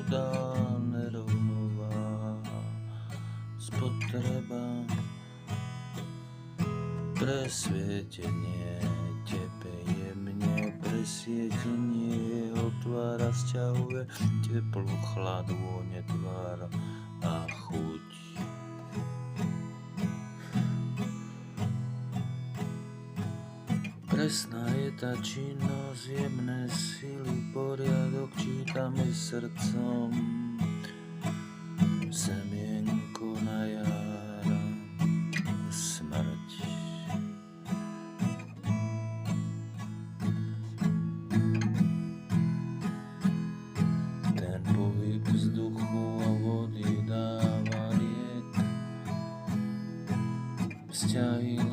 každá nerovnováha, spotreba, presvietenie, tebe jemne presvietenie otvára, sťahuje teplo, chlad, vône tvára a chuť. Presná je tá činnosť, jemné sily, poriadok čítame srdcom. Semienko na jar, smrť. Ten pohyb vzduchu a vody dáva liek, vzťahy